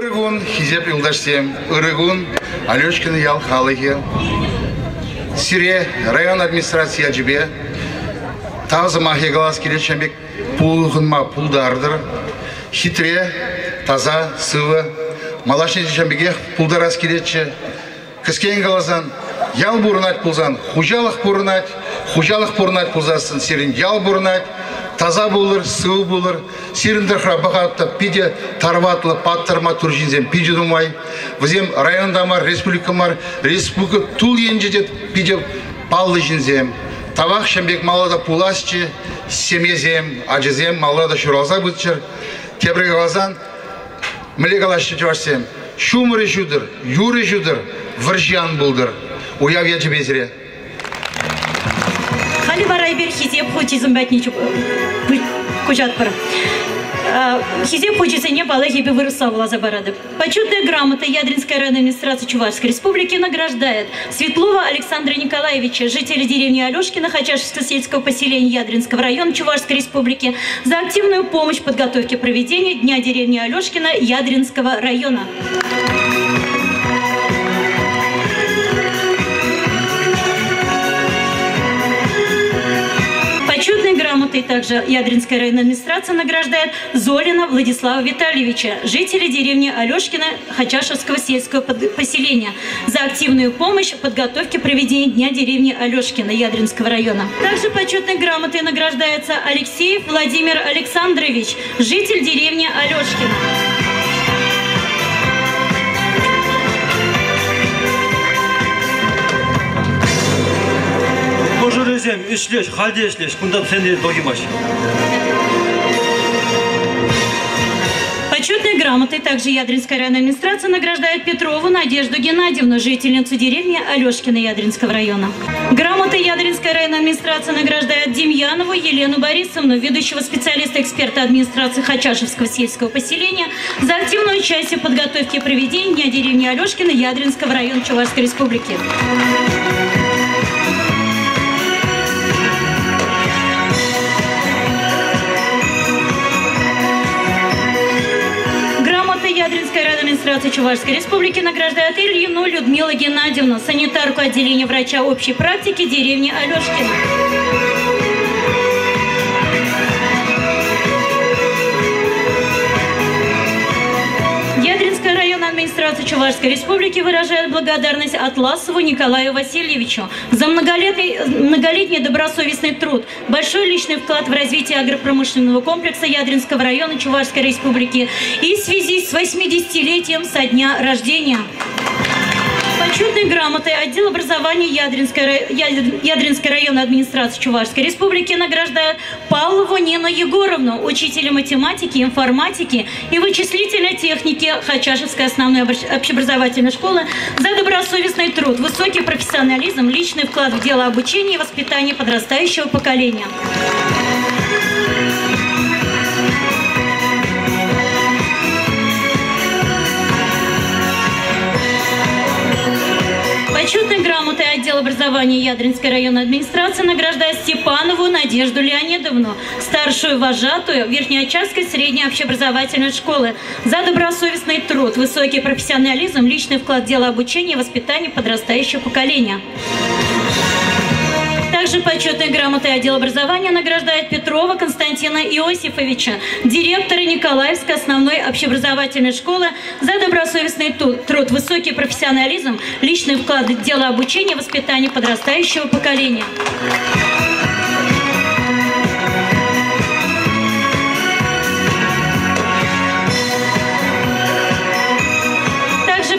Иргун, хизеп юлдаштем, Иргун, Алешкин ял халыхи. Сире район администрация жибе, тазы махигалас келешембек пулғынма пулдардыр. Хитре, таза, сывы, малашны жембеге пулдарас келече. Кіскен қалазан, ял бұрынат пулзан, хужалық бұрынат пулзасын, сирин ял бұрынат, таза болыр, сывы болыр, сиріндір храбағатта пиде тарватлы паттырма туржинзен пиде думай, візем райондамар, республика тул енжедет пиде паллы жинзем. Тавақ шембек малада пуласчы, семезем, ажызем, малада шуралза бұтчыр, кебрі қалазан, мілі қалашчы жуарсем, шумыры жудыр, юры жудыр, выржиян болдыр. Уяв ячы безіре. Хали барайбер хизеп хочизм бәтнечу кучат пар. Хизеп хочется не бала хипи вырусавла забарады. Почетная грамота Ядринской районной администрации Чувашской Республики награждает Светлова Александра Николаевича, жителя деревни Алешкина Хачашевского сельского поселения Ядринского района Чувашской Республики, за активную помощь в подготовке проведения Дня деревни Алешкина Ядринского района. Почетной грамотой также Ядринская районная администрация награждает Золина Владислава Витальевича, жителя деревни Алешкина Хачашевского сельского поселения, за активную помощь в подготовке проведения Дня деревни Алешкина Ядринского района. Также почетной грамотой награждается Алексеев Владимир Александрович, житель деревни Алешкина. Özüm işleş, halde işleş. Bundan seni doymaş. Почетной грамотой также Ядринская районная администрация награждает Петрову Надежду Геннадьевну, жительницу деревни Алешкина Ядринского района. Грамотой Ядринская районная администрация награждает Демьянову Елену Борисовну, ведущего специалиста-эксперта администрации Хачашевского сельского поселения, за активное участие в подготовке и проведении Дня деревни Алешкина Ядринского района Чувашской Республики. Ядринская районная администрация Чувашской Республики награждает Ильину Людмилу Геннадьевну, санитарку отделения врача общей практики деревни Алешкина. Ядринская районная администрация Чувашской Республики выражает благодарность Атласову Николаю Васильевичу за многолетний добросовестный труд, большой личный вклад в развитие агропромышленного комплекса Ядринского района Чувашской Республики и в связи с 80-летием со дня рождения. Почетной грамотой отдел образования Ядринской районной администрации Чувашской Республики награждает Павлову Нину Егоровну, учителя математики, информатики и вычислительной техники Хачашевской основной общеобразовательной школы за добросовестный труд, высокий профессионализм, личный вклад в дело обучения и воспитания подрастающего поколения. Почетной грамотой отдел образования Ядринской районной администрации награждает Степанову Надежду Леонидовну, старшую вожатую Верхнеочарской средней общеобразовательной школы, за добросовестный труд, высокий профессионализм, личный вклад в дело обучения и воспитания подрастающего поколения. Также почетной грамотой отдел образования награждает Петрова Константина Иосифовича, директора Николаевской основной общеобразовательной школы, за добросовестный труд, высокий профессионализм, личный вклад в дело обучения и воспитания подрастающего поколения.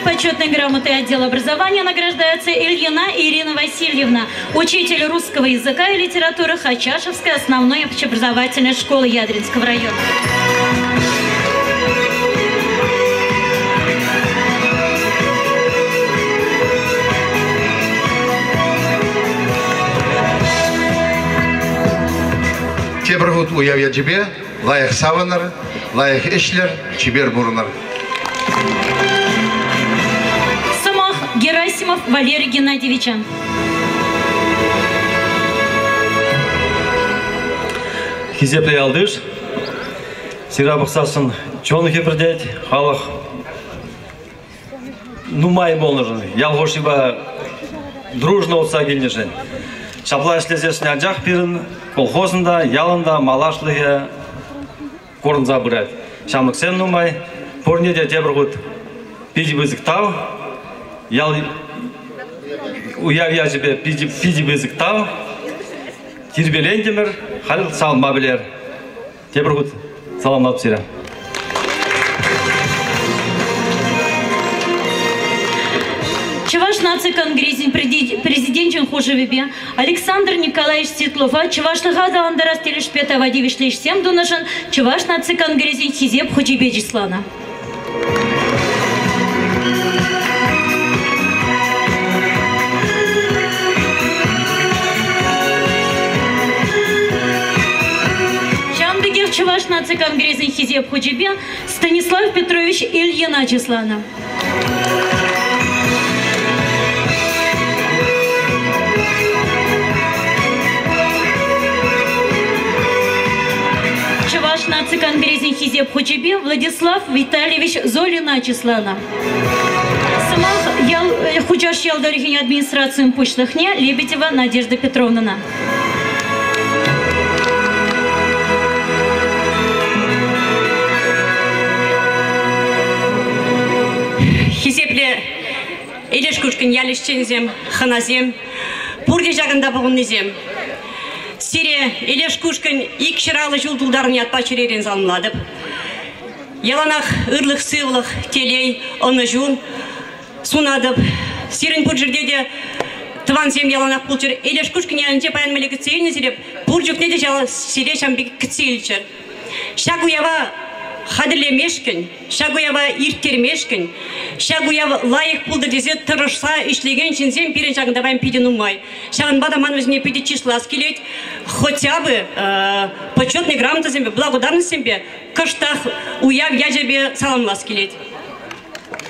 Почетной грамотой отдела образования награждается Ильина Ирина Васильевна, учитель русского языка и литературы Хачашевской основной общеобразовательной школы Ядринского района. Тебргут уявя тебе, лайх саванар, лайх эшлер, чибер бурнар. Герасимов Валерий Геннадьевича. Хизеплей алдыш. Сирабық сасын чоны кепірдет, халық нумай болнажын. Ялгошиба дружно отса келнежен. Шабла эшлезешне ажак пирин колхозында, ялында, малашлығы корнза бұрайд. Шамлық сен нумай, порнеде тебірғыт пиди бізіктау, ял уяв яжібе пиди бізіктау, тирбелен демір, хал салма білер. Тебірғыт саламлап сирем. Чуваш нации конгресин президентин хожевебе Александр Николаевич Светлова, Чуваш нагада андарас телешпета вадивиш лишь всем дунашан, Чуваш нации конгресин хизеп ходжибе Джислана. Чамбегев Чуваш нации конгресин хизеп ходжибе Станислав Петрович Ильина Джислана. Чуваш нации конгресин хизеп ходжибе Владислав Витальевич Золина Числана. Самах худжаш ялдарихин администрацию почтахне Лебедева Надежда Петровна. Хизепле Илешкушкин ялишчензем ханазем пурде жагында бугуннезем. Сире Илешкушкин икширалы жулдулдарын ятпачыререн залымладып. Яланах ырлых сывлых телей оныжун сунадып. Сирен пуржирдеде тыванзем яланах пулчыр. Илешкушкин ялынче паянмелі кітсейілні зиреп пуржукнеде жалы сире шамбек кітсейлчір. Шагуява хадырлемешкін, шагуява ирттермешкін, шагуява лайық пулды дезе тырышса ишлеген чинзем пирен шагында бәм пиде нумай. Шагын бадаман өзіне пиде числас келет, хотя бы почетный грамота зембе, благодарность зембе, кыштах уяв яжебе саламлас келет.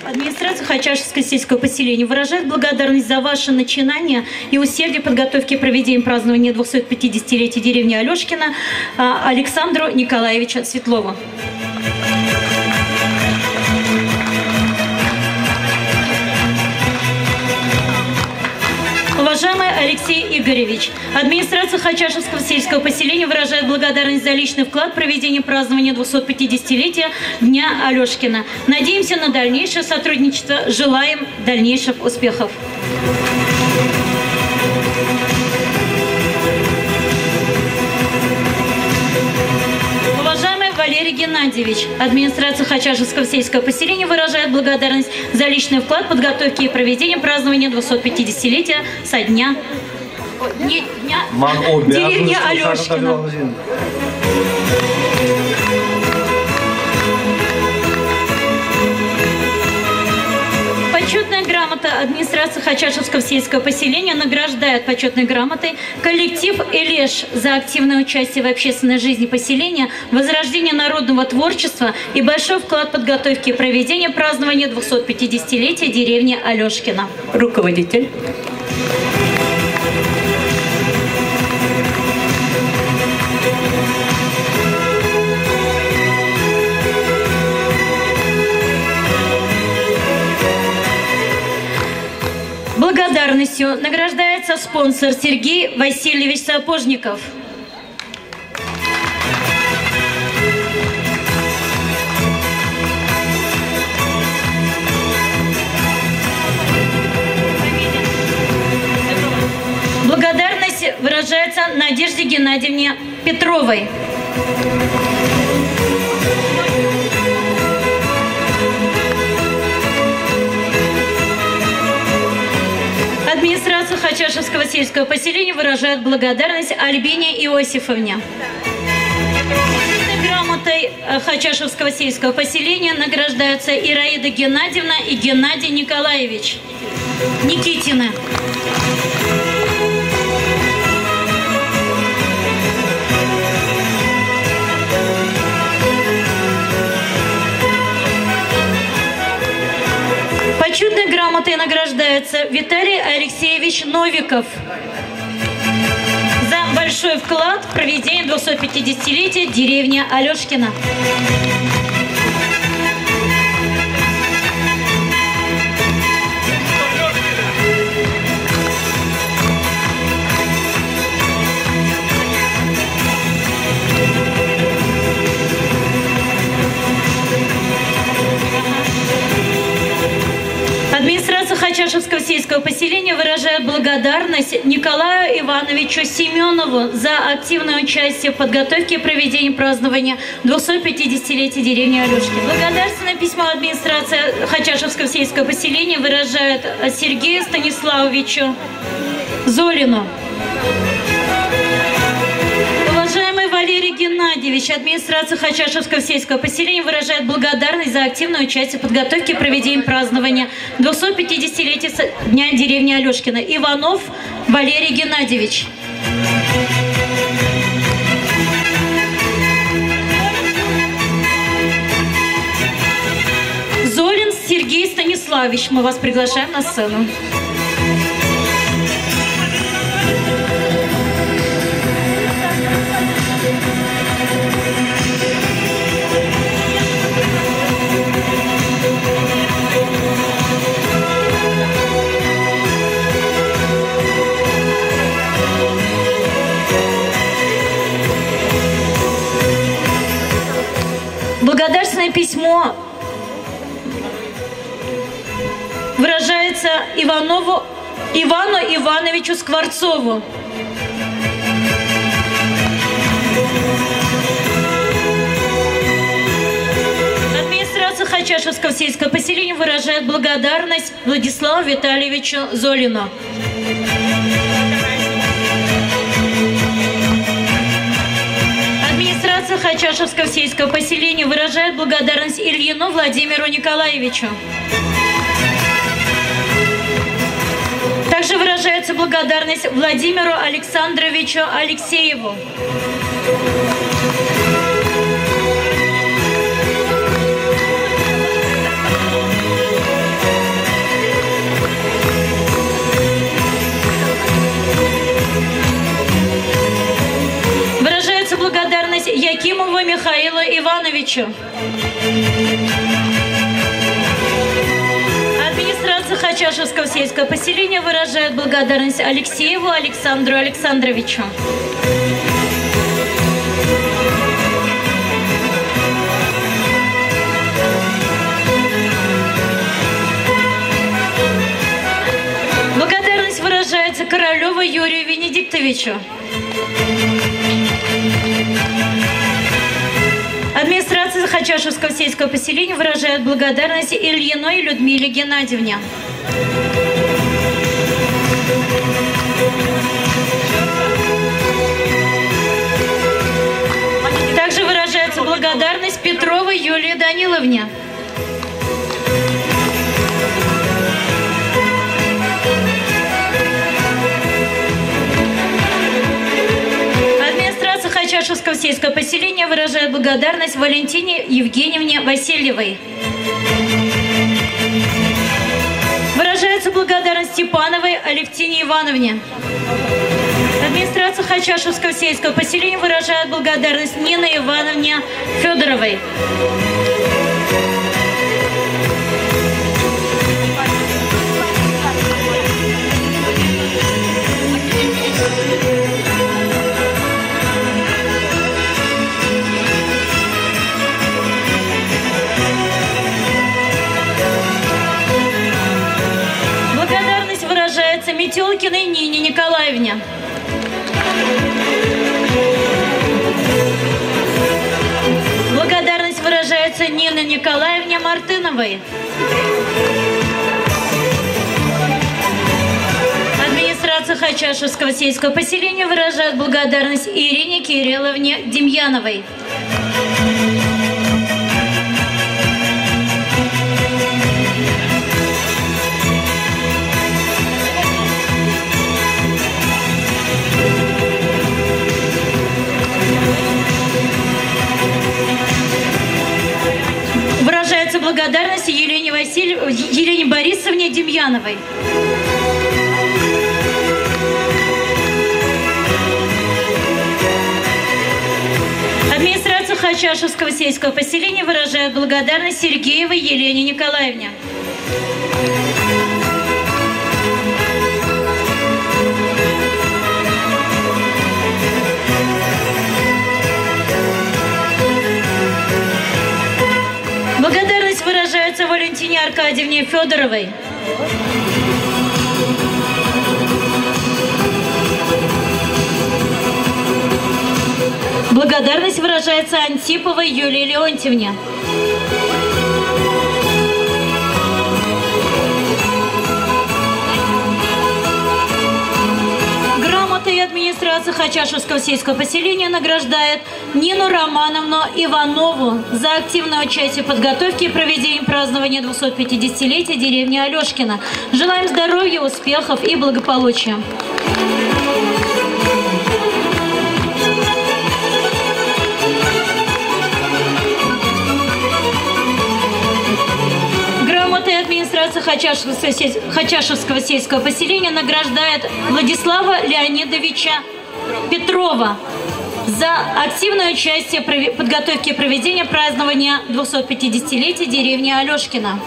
Администрация Хачашевского сельского поселения выражает благодарность за ваше начинание и усердие подготовки и проведения празднования 250-летия деревни Алешкина Александру Николаевичу Светлову. Уважаемый Алексей Игоревич, администрация Хачашевского сельского поселения выражает благодарность за личный вклад в проведение празднования 250-летия Дня Алешкина. Надеемся на дальнейшее сотрудничество, желаем дальнейших успехов. Валерий Геннадьевич, администрация Хачашевского сельского поселения выражает благодарность за личный вклад в подготовке и проведение празднования 250-летия со дня деревни Алешкина. Почетная грамота администрации Хачашевского сельского поселения награждает почетной грамотой коллектив «Элеш» за активное участие в общественной жизни поселения, возрождение народного творчества и большой вклад в подготовки и проведение празднования 250-летия деревни Алешкина. Руководитель. Благодарностью награждается спонсор Сергей Васильевич Сапожников. Благодарность выражается Надежде Геннадьевне Петровой. Администрация Хачашевского сельского поселения выражает благодарность Альбине Иосифовне. Грамотой Хачашевского сельского поселения награждаются Ираида Геннадьевна и Геннадий Николаевич Никитины. Почетной грамотой награждается Виталий Алексеевич Новиков за большой вклад в проведение 250-летия деревни Алешкина. Хачашевского сельского поселения выражают благодарность Николаю Ивановичу Семенову за активное участие в подготовке и проведении празднования 250-летия деревни Алешки. Благодарственное письмо администрации Хачашевского сельского поселения выражает Сергею Станиславовичу Золину. Уважаемый Валерий Геннадьевич, администрация Хачашевского сельского поселения выражает благодарность за активное участие в подготовке и проведении празднования 250-летия Дня деревни Алешкина. Иванов Валерий Геннадьевич. Золин Сергей Станиславович. Мы вас приглашаем на сцену. Благодарственное письмо выражается Ивану Ивановичу Скворцову. Администрация Хачашевского сельского поселения выражает благодарность Владиславу Витальевичу Золину. Администрация Хачашевского сельского поселения выражает благодарность Ильину Владимиру Николаевичу. Также выражается благодарность Владимиру Александровичу Алексееву. Выражается благодарность Якимову Михаилу Ивановичу. Администрация Хачашевского сельского поселения выражает благодарность Алексееву Александру Александровичу. Благодарность выражается Королеву Юрию Венедиктовичу. Администрация Хачашевского сельского поселения выражает благодарность Ильиной Людмиле Геннадьевне. Также выражается благодарность Петровой Юлии Даниловне. Хачашевского сельского поселения выражает благодарность Валентине Евгеньевне Васильевой. Выражается благодарность Степановой Алевтине Ивановне. Администрация Хачашевского сельского поселения выражает благодарность Нине Ивановне Федоровой. Метелкиной Нине Николаевне. Благодарность выражается Нине Николаевне Мартыновой. Администрация Хачашевского сельского поселения выражает благодарность Ирине Кирилловне Демьяновой. Выражается благодарность Елене Борисовне Демьяновой. Администрация Хачашевского сельского поселения выражает благодарность Сергеевой Елене Николаевне. Благодарность выражается Валентине Аркадьевне Федоровой. Благодарность выражается Антиповой Юлии Леонтьевне. Грамотой администрации Хачашевского сельского поселения награждает Нину Романовну Иванову за активное участие в подготовке и проведении празднования 250-летия деревни Алешкина. Желаем здоровья, успехов и благополучия. Администрация Хачашевского сельского поселения награждает Владислава Леонидовича Петрова за активное участие в подготовке и проведении празднования 250-летия деревни Алешкина.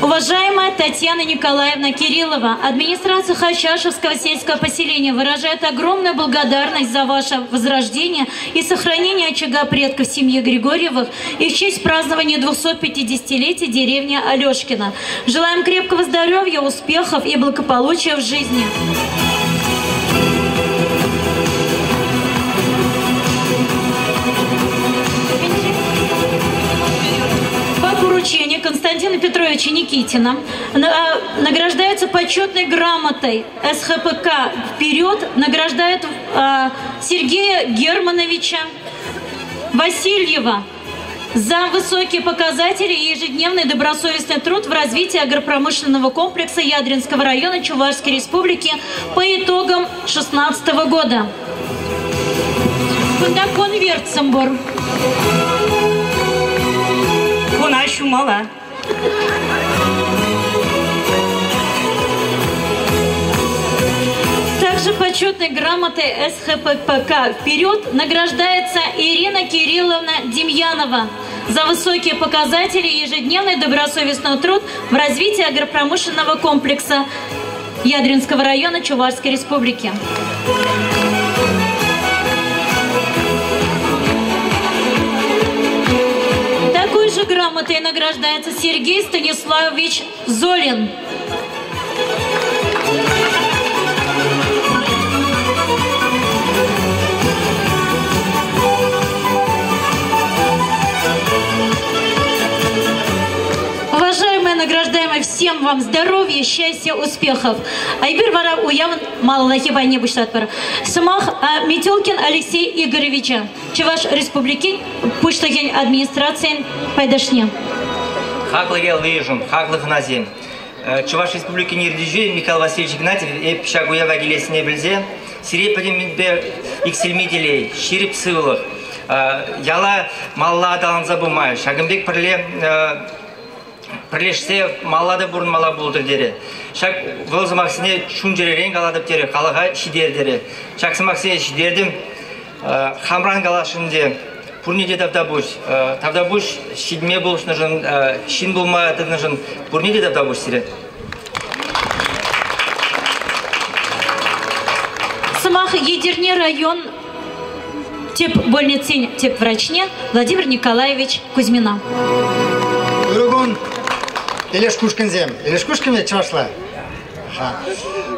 Уважаемая Татьяна Николаевна Кириллова, администрация Хачашевского сельского поселения выражает огромную благодарность за ваше возрождение и сохранение очага предков семьи Григорьевых и в честь празднования 250-летия деревни Алешкина. Желаем крепкого здоровья, успехов и благополучия в жизни. Поручение Константина Петровича Никитина награждается почетной грамотой СХПК «Вперед», награждает Сергея Германовича Васильева за высокие показатели и ежедневный добросовестный труд в развитии агропромышленного комплекса Ядринского района Чувашской Республики по итогам 2016 года. Конвертсамбор. Шумала. Также почетной грамотой СХПК «Вперед» награждается Ирина Кирилловна Демьянова за высокие показатели и ежедневный добросовестный труд в развитии агропромышленного комплекса Ядринского района Чувашской Республики. Грамотой награждается Сергей Станиславович Золин. Уважаемые, награждаемые, всем вам здоровья, счастья, успехов. Айбир вара уяван малалахи войне буштатпар. Самах Метелкин Алексей Игоревича. Чуваш Республики Пуштаген администрации пайдашне. Хаклыгел выезжен, хаклых на зем. Чуваш Республики Нирдижи Михаил Васильевич Игнатьев Эпшагуя Вагилесне Бельзе. Сирепадим Иксельмиделей, Ширип Сывлых. Яла Малла Адалан Забумай. Шагамбек Прилешсе маллады бурын мала болдыр дере. Шак вылзымақсыне шунжеререн қаладып дере, қалаға шидер дере. Шаксымақсыне шидердім хамран қалашынде пурниде тавдабуш. Тавдабуш шидме болуш нужен, шин болма атып нужен пурниде тавдабуш сире. Самах Едерне район тип больницы, тип врачне Владимир Николаевич Кузьмина. Илешкушкинзем. Илешкушкин ведь чашла.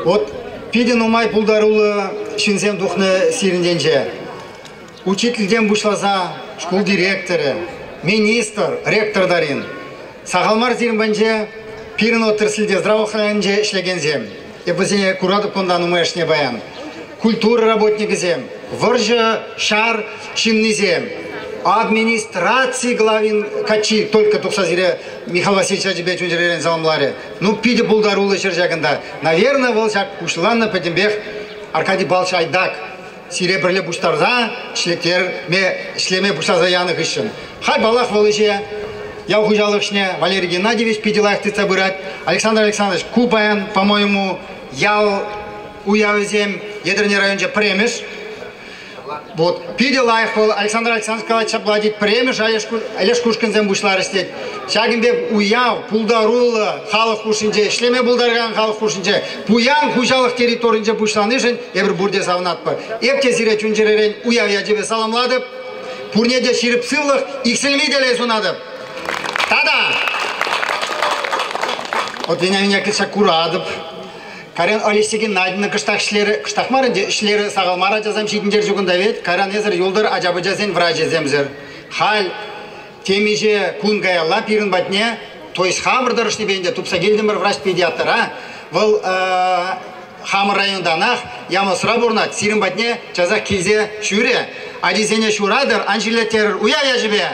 Вот пиден умай пулдарулы шинзем духны сиренденже. Учительден бушлаза, школ директоры, министр, ректор дарин. Сахалмар зирбанже пирен отраслиде здравоохранения шлегензем. И базине куратып кондан умешне баян. Культура работникзем. Варжа шар шиннизем. Администрации главин качи только тухсазире Михаил Васильевич Аджибек Чунжеререн заламларе. Ну пиде булдарулы шержаганда. Наверное, волшак ушланна петембех Аркадий Балч Айдак. Серебрле буштарза, шлеме буштарза яных ищен. Хай балах волыше. Я ухужалышне Валерий Геннадьевич пиделах ты собирать. Александр Александрович Купаян, по-моему, я уявзем Ядерный район же премеш. Вот, пиделаев был Александр Александрович обладит премию, Олеж Кушкинзем бушлар істет. Шагинбек уяв, пулдарула, халық хушинже, шлеме булдарган халық хушинже, пуян хужалық территоринже бушланышын, ебір бурде савнатпы. Эпте зире чунжеререн уяв яджебе саламладып, пурнеде ширип сывлық, иксілмеделе сунадып. Тада! Вот меня кішак курадып. Карен Алисеген найдыны кыштақ марынде ішлері сағалмара жазам шетіндер жүгінді вет. Карен езір елдір ажабы жазен враж еземзір. Хал темеже күн гаялла пирін батне, то есть хамырдар үшіне бейінде тупса келдім бір врач педиатр, Бұл хамыр районданақ, ямы сұра бұрнат, сирін батне жазақ келзе шүре. Адизене шурадыр, анжелеттерір уя жібе.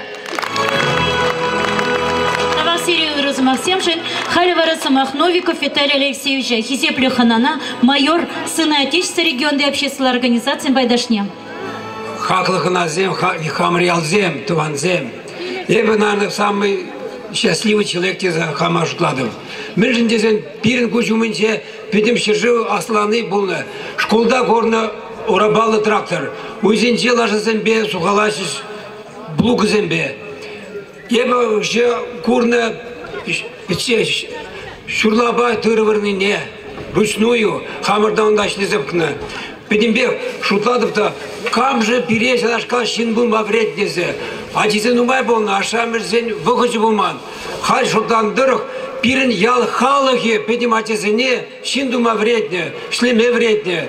Сирию Розмахсемшин, Халивара Самахновиков Виталий Алексеевича, Хизеплю Ханана, майор, сына Отечества регионной общественной организации Байдашне. Хаклы Ханазем, Хамриалзем, Туванзем. Я бы, наверное, самый счастливый человек за Хамаш Кладов. Между тем, пирен кучумынче, пидем шержу асланы булны. Школда горно урабалы трактор. Уйзенче лажа зембе, сухалашиш, блук зембе. Я бы уже курно шурлаба тырвырны не ручную хамырдан дашли запкна. Педимбек шутладов-то кам же перечь ашкал шинбун мавреднизе. А дизен умай был на ашамерзен выходи буман. Халь шутан дырых пирен ял халахи педим атизене шинду мавредне шлеме вредне.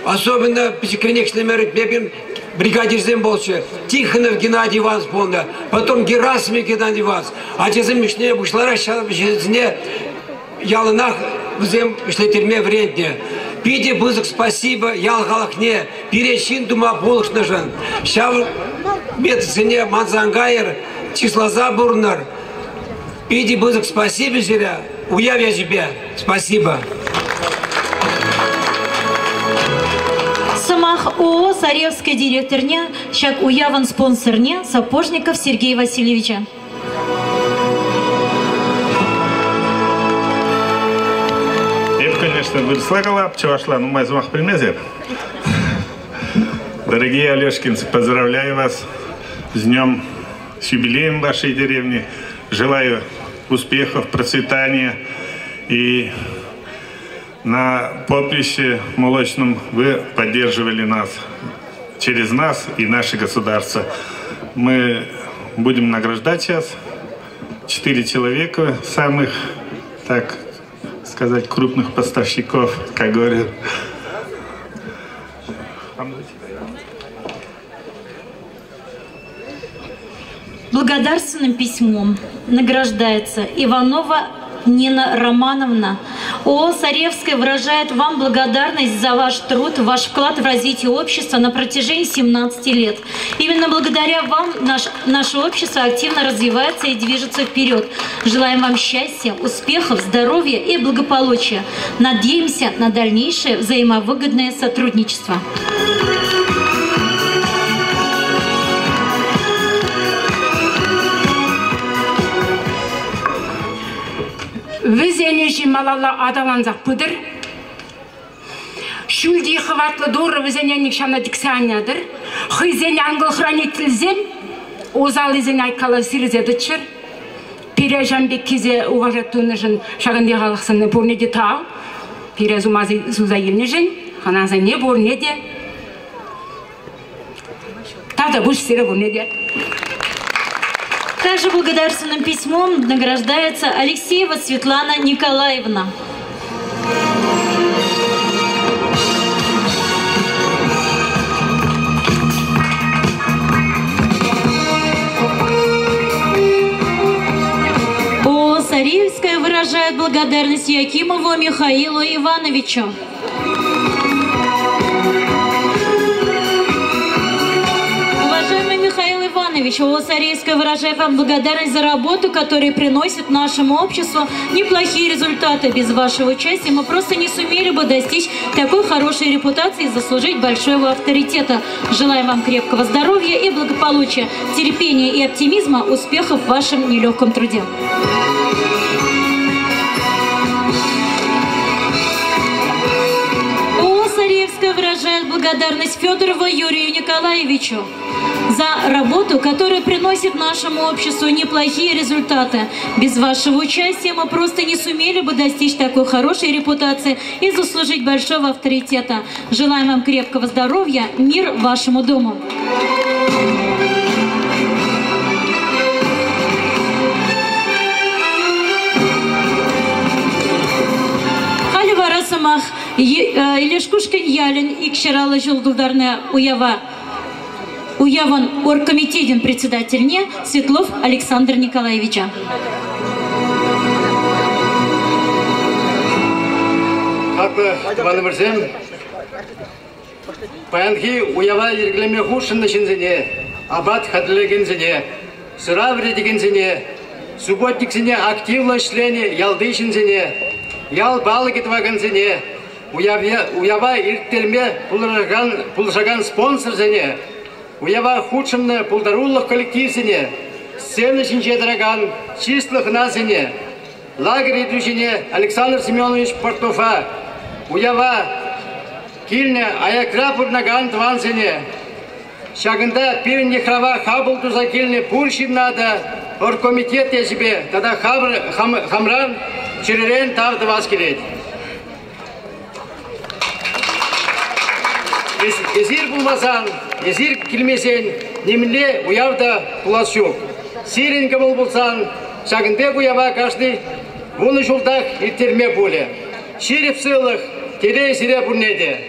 Особенно пятикренек шлемерит бебин. Бригадирзем болчы, Тихонов Геннадий Иванович полна, потом Герасимов Геннадий Иванович, а тезем мишне бушлара щазне ялынах взем шлетерме вредне. Пиде бызык спасибо, ял галахне, перечин дума болышнажан. Щав бедцене манзангайер, числа забурнар. Пиде бызык спасибо зря, уяв я тебе, спасибо. Самах ООО «Саревская директорня», щак уяван спонсорне Сапожников Сергей Васильевича. Я, конечно, выросла, пчелашла, но мой замах примезер. Дорогие Алешкинцы, поздравляю вас с днем, с юбилеем вашей деревни. Желаю успехов, процветания и на поприще молочном вы поддерживали нас, через нас и наше государство. Мы будем награждать сейчас 4 человека, самых, так сказать, крупных поставщиков, как говорят. Благодарственным письмом награждается Иванова Нина Романовна. ООО «Саревская» выражает вам благодарность за ваш труд, ваш вклад в развитие общества на протяжении 17 лет. Именно благодаря вам наше общество активно развивается и движется вперед. Желаем вам счастья, успехов, здоровья и благополучия. Надеемся на дальнейшее взаимовыгодное сотрудничество. Везенежи малала адаланзақ пыдыр. Шүлді хыватлы доры везененік шана диксанядыр. Хызен ангыл хранителзен, озал изен айкалы сирзедычыр. Пережанбек кезе уважаттуынышын шағынде қалықсыны борнеде тау. Перезумазы суза елнежін, ханаза не борнеде. Тавда бұш сирі борнеде. Также благодарственным письмом награждается Алексеева Светлана Николаевна. ООО «Саревская» выражает благодарность Якимову Михаилу Ивановичу. ООО «Саревская» выражает вам благодарность за работу, которая приносит нашему обществу неплохие результаты. Без вашего участия мы просто не сумели бы достичь такой хорошей репутации и заслужить большого авторитета. Желаем вам крепкого здоровья и благополучия, терпения и оптимизма, успехов в вашем нелегком труде. ООО Николаевская выражает благодарность Федорову Юрию Николаевичу за работу, которая приносит нашему обществу неплохие результаты. Без вашего участия мы просто не сумели бы достичь такой хорошей репутации и заслужить большого авторитета. Желаем вам крепкого здоровья, мир вашему дому. Барасамах Илешкушкин Ялин икширалы жылдылдарына уяван оргкомитетин председательне Светлов Александр Николаевича. Хақы ванымырзем, паянхи уява ергілеме хушынны шинзіне, абат хадлегензіне, сыраври дегензіне, субботниксіне активлы шлені ялды шинзіне, ял балы кетвагензіне, уява ирттерме пулшаган спонсор зіне, уява худшынны пулдаруллық коллективзіне, сцены шинчедіраган числых назіне, лагерь идущине Александр Семенович Портофа, уява кильне аякрапурнаган тванзіне, шагында пирне храва хабыл туза кильне пуршин надо, оргкомитет ежібе, тада хамран черерен тавды вас келет. Езир булмасан, езир келмесен, немле уявда пуласюк. Сирен кымыл булсан, шагынбек уява каждый вуны жулдах иртерме буле. Шереп сылых, тере-сире бурнеде.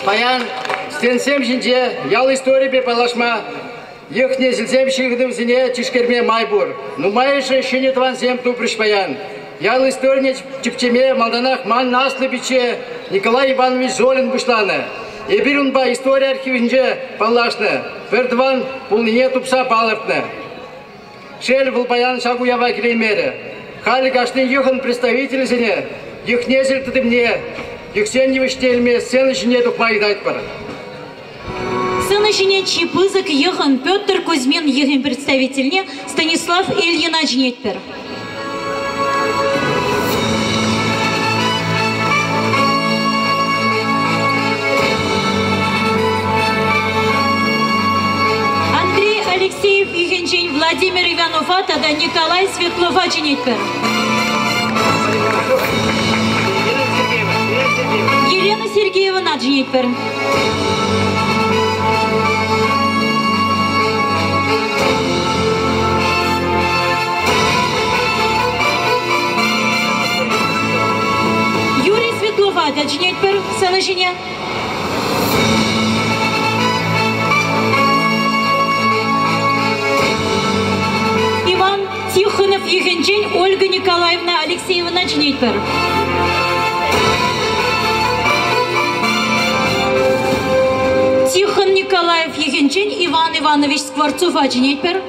Паян, стенсем жинже, ял история бе палашма, ехне зілзем шигдым зіне чишкерме майбур. Ну майышы еще не твансем тупрыш паян. Ял история чипчеме малданах ман наслы биче Николай Иванович Золин бушланы. Ебирунба история архивинже палашны. Вердван пулнине тупса палыртны. Шел был паян шагу ява келеймері. Хали кашны ехын представитель зіне, ехне зілтіді мне, ехсен невіштелме, сен ішіне тұқмайды айтпар. Сын ішіне чипызык ехын Петр Кузьмин ехын представительне Станислав Ильин ажнетпер. Андрей Алексеев ехенчен Владимир Иванов tada Николай Светлов ажнетпер. Елена Сергеева наджнетпер. Юрий Светлов аджнетпер санашине. Иван Тихонов ехенчен Ольга Николаевна Алексеева наджнетпер. Тихон Николаев ехенчен Иван Иванович Скворцов аджнетпер.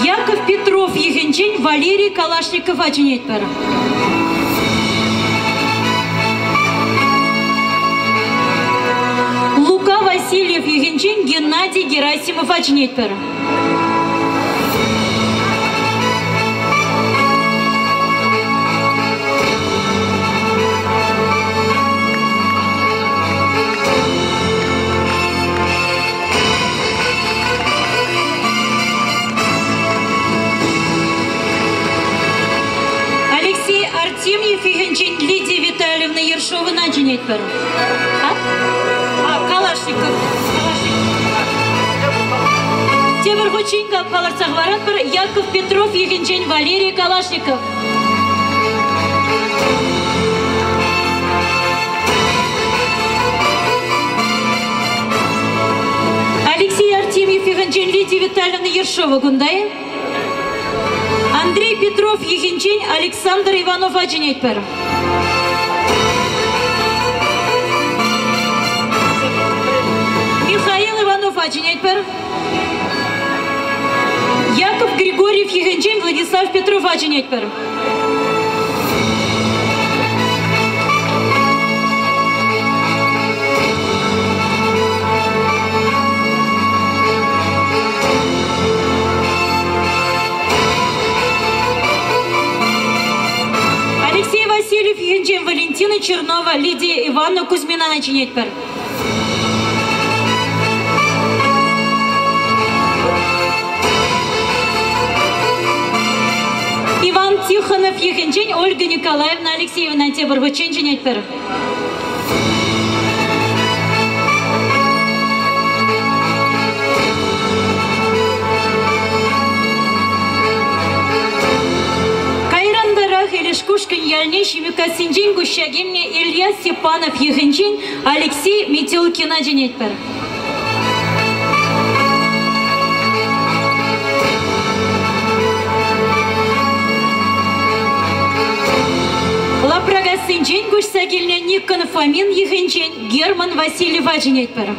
Яков Петров ехенчен Валерий Калашников аджнетпер. Лука Васильев ехенчен Геннадий Герасимов аджнетпер. Артемьев ехенчен Лидия Витальевна Ершова наджнетпер. Калашников. Темірғучен қаларсақ баратпыр Яков Петров ехенчен Валерий Калашников. Алексей Артемьев ехенчен Лидия Витальевна Ершова гундай. Андрей Петров ехенчен Александр Иванов аджнетпер. Михаил Иванов аджнетпер. Яков Григорьев ехенчен Владислав Петров аджнетпер. Смирнова Лидия Ивановна Кузьмина начинать пар. Иван Тихонов Ехенчень, Ольга Николаевна Алексеевна Теборгочень чинять пар. Илешкушкин Яльнеш Микасинджин Гущагимне Илья Степанов Ехенчин Алексей Метелкина Дженетпер. Лапрага Синджин Гущагимне Никон Фомин Ехенчин Герман Васильев Дженетпер.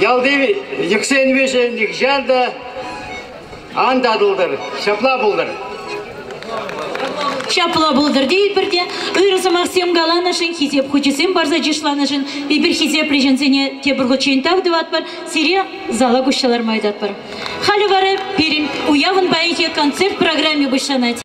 Ялдеви, Ексен веше Никжанда, Андадылдыр, Шапла булдыр. Шапла булдыр дейді бірде, үйрысы Максим Галанашын, хизеп хүчесен барза жишланашын, бейбір хизеп лежензене тебіргі чейінтақ деват бар, сирия зала күшчалар майдат бар. Халі бары перім, уявын байыке концерт программе бұшанать.